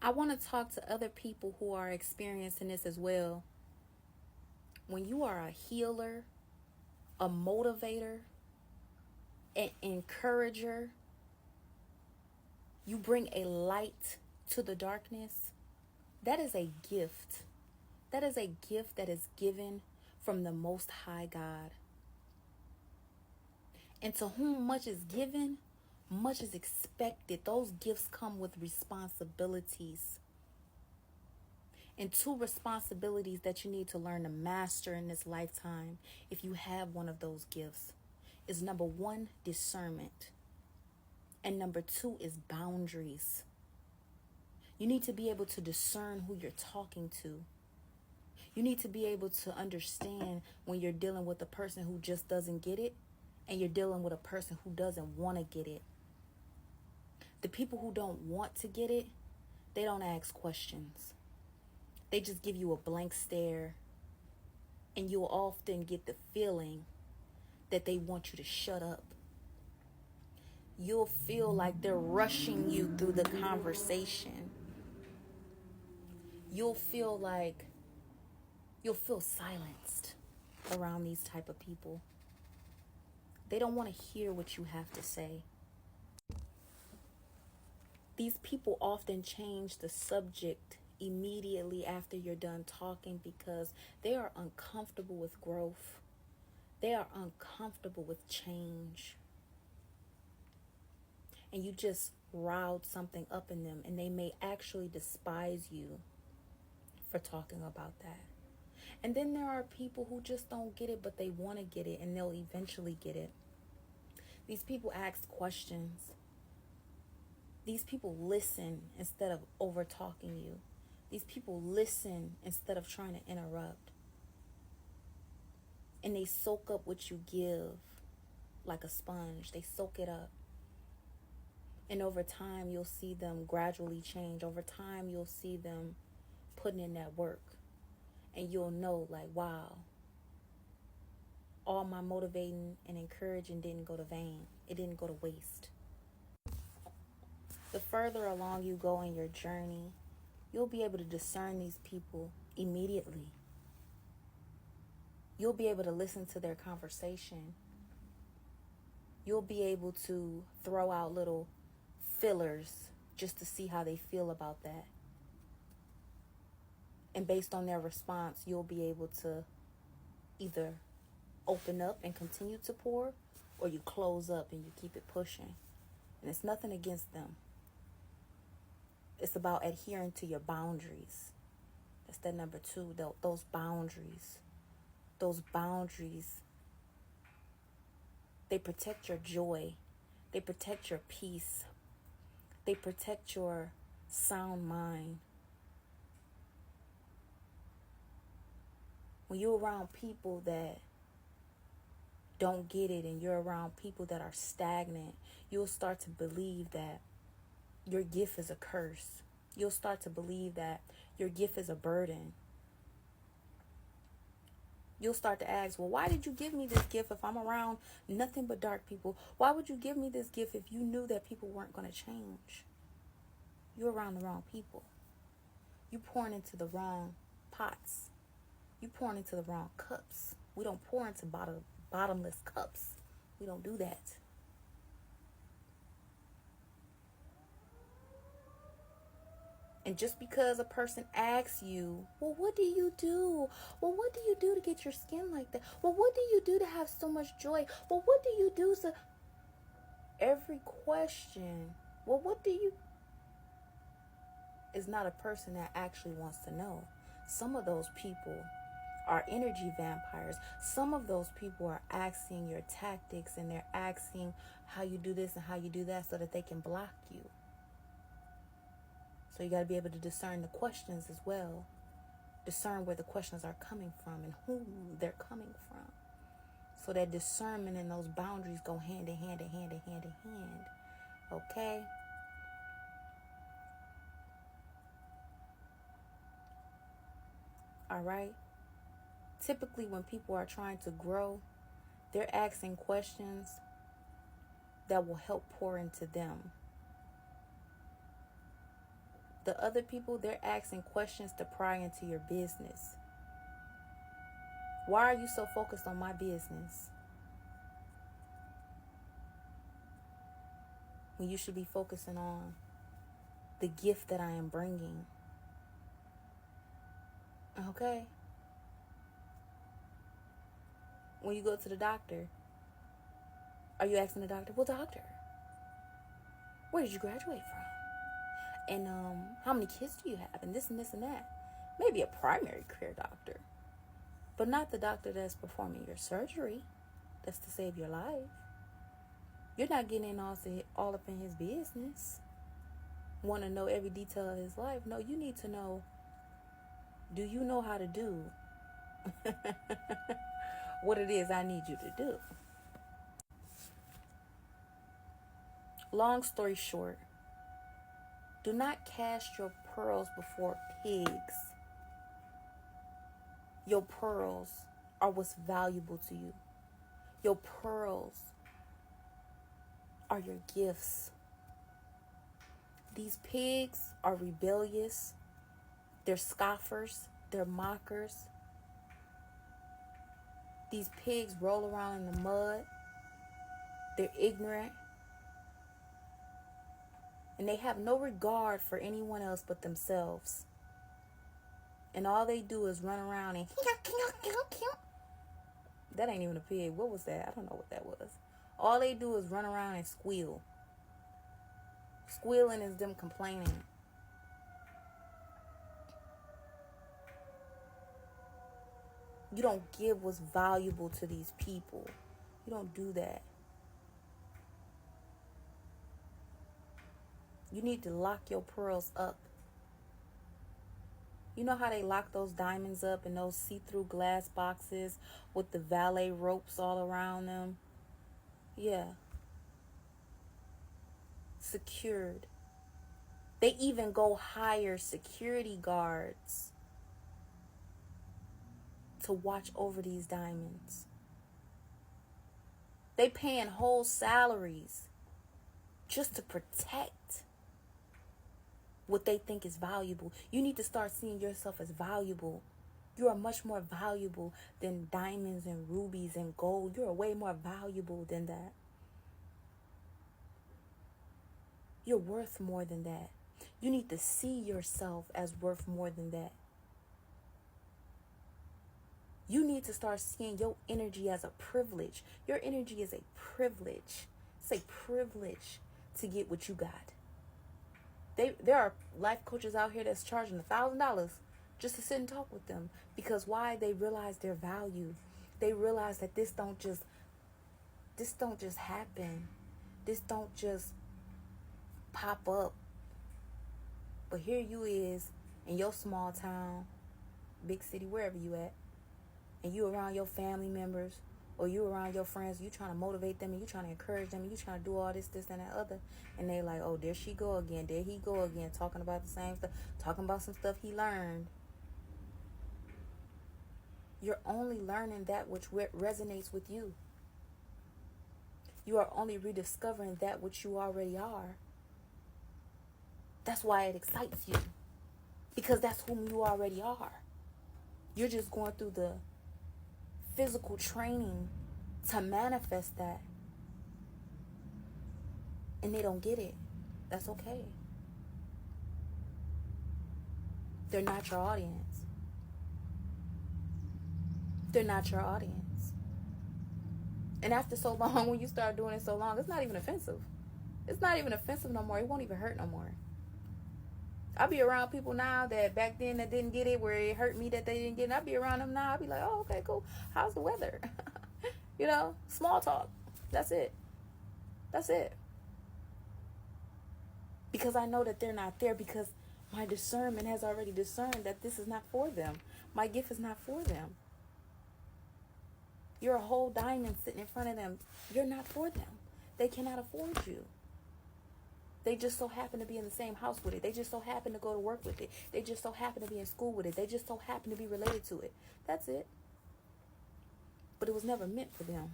I want to talk to other people who are experiencing this as well. When you are a healer, a motivator, an encourager, you bring a light to the darkness. That is a gift. That is a gift that is given from the Most High God. And to whom much is given, much is expected. Those gifts come with responsibilities. And two responsibilities that you need to learn to master in this lifetime, if you have one of those gifts, is number one, discernment. And number two is boundaries. You need to be able to discern who you're talking to. You need to be able to understand when you're dealing with a person who just doesn't get it, and you're dealing with a person who doesn't want to get it. The people who don't want to get it, they don't ask questions. They just give you a blank stare, and you'll often get the feeling that they want you to shut up. You'll feel like they're rushing you through the conversation. You'll feel silenced around these type of people. They don't want to hear what you have to say. These people often change the subject immediately after you're done talking because they are uncomfortable with growth. They are uncomfortable with change. And you just riled something up in them, and they may actually despise you for talking about that. And then there are people who just don't get it, but they want to get it, and they'll eventually get it. These people ask questions. These people listen instead of over talking you. These people listen instead of trying to interrupt. And they soak up what you give like a sponge. They soak it up. And over time, you'll see them gradually change. Over time, you'll see them putting in that work. And you'll know, like, wow, all my motivating and encouraging didn't go to vain. It didn't go to waste. The further along you go in your journey, you'll be able to discern these people immediately. You'll be able to listen to their conversation. You'll be able to throw out little fillers just to see how they feel about that. And based on their response, you'll be able to either open up and continue to pour, or you close up and you keep it pushing. And it's nothing against them. It's about adhering to your boundaries. That's that number two, those boundaries. Those boundaries, they protect your joy. They protect your peace. They protect your sound mind. When you're around people that don't get it, and you're around people that are stagnant, you'll start to believe that your gift is a curse. You'll start to believe that your gift is a burden. You'll start to ask, well, why did you give me this gift if I'm around nothing but dark people? Why would you give me this gift if you knew that people weren't going to change? You're around the wrong people. You're pouring into the wrong pots. You're pouring into the wrong cups. We don't pour into bottomless cups. We don't do that. And just because a person asks you, well, what do you do? Well, what do you do to get your skin like that? Well, what do you do to have so much joy? Well, what do you do to... Every question, well, what do you... is not a person that actually wants to know. Some of those people are energy vampires. Some of those people are asking your tactics, and they're asking how you do this and how you do that so that they can block you. So you got to be able to discern the questions as well. Discern where the questions are coming from and whom they're coming from. So that discernment and those boundaries go hand in hand and hand in hand in hand. Okay? All right? Typically, when people are trying to grow, they're asking questions that will help pour into them. The other people, they're asking questions to pry into your business. Why are you so focused on my business when you should be focusing on the gift that I am bringing? Okay? When you go to the doctor, are you asking the doctor, well, doctor, where did you graduate from? And how many kids do you have? And this and this and that. Maybe a primary care doctor, but not the doctor that's performing your surgery. That's to save your life. You're not getting in all up in his business. Want to know every detail of his life. No, you need to know, do you know how to do what it is I need you to do? Long story short, do not cast your pearls before pigs. Your pearls are what's valuable to you. Your pearls are your gifts. These pigs are rebellious. They're scoffers. They're mockers. These pigs roll around in the mud. They're ignorant. And they have no regard for anyone else but themselves. And all they do is run around and that ain't even a pig. What was that? I don't know what that was. All they do is run around and squeal. Squealing is them complaining. You don't give what's valuable to these people. You don't do that. You need to lock your pearls up. You know how they lock those diamonds up in those see-through glass boxes with the valet ropes all around them? Yeah. Secured. They even go hire security guards to watch over these diamonds. They paying whole salaries just to protect what they think is valuable. You need to start seeing yourself as valuable. You are much more valuable than diamonds and rubies and gold. You are way more valuable than that. You're worth more than that. You need to see yourself as worth more than that. You need to start seeing your energy as a privilege. Your energy is a privilege. It's a privilege to get what you got. There are life coaches out here that's charging $1,000 just to sit and talk with them. Because why? They realize their value. They realize that this don't just happen. This don't just pop up. But here you is in your small town, big city, wherever you at, and you around your family members, or you around your friends, you trying to motivate them, and you trying to encourage them, and you trying to do all this, and that other, and they like, oh, there she go again, there he go again, talking about the same stuff, talking about some stuff he learned. You're only learning that which resonates with you. You are only rediscovering that which you already are. That's why it excites you, because that's whom you already are. You're just going through the physical training to manifest that. And they don't get it. That's okay. They're not your audience. They're not your audience. And after so long, when you start doing it so long, it's not even offensive. It's not even offensive no more. It won't even hurt no more. I be around people now that back then that didn't get it, where it hurt me that they didn't get it. I be around them now. I be like, oh, okay, cool. How's the weather? You know, small talk. That's it. That's it. Because I know that they're not there, because my discernment has already discerned that this is not for them. My gift is not for them. You're a whole diamond sitting in front of them. You're not for them. They cannot afford you. They just so happen to be in the same house with it. They just so happen to go to work with it. They just so happen to be in school with it. They just so happen to be related to it. That's it. But it was never meant for them.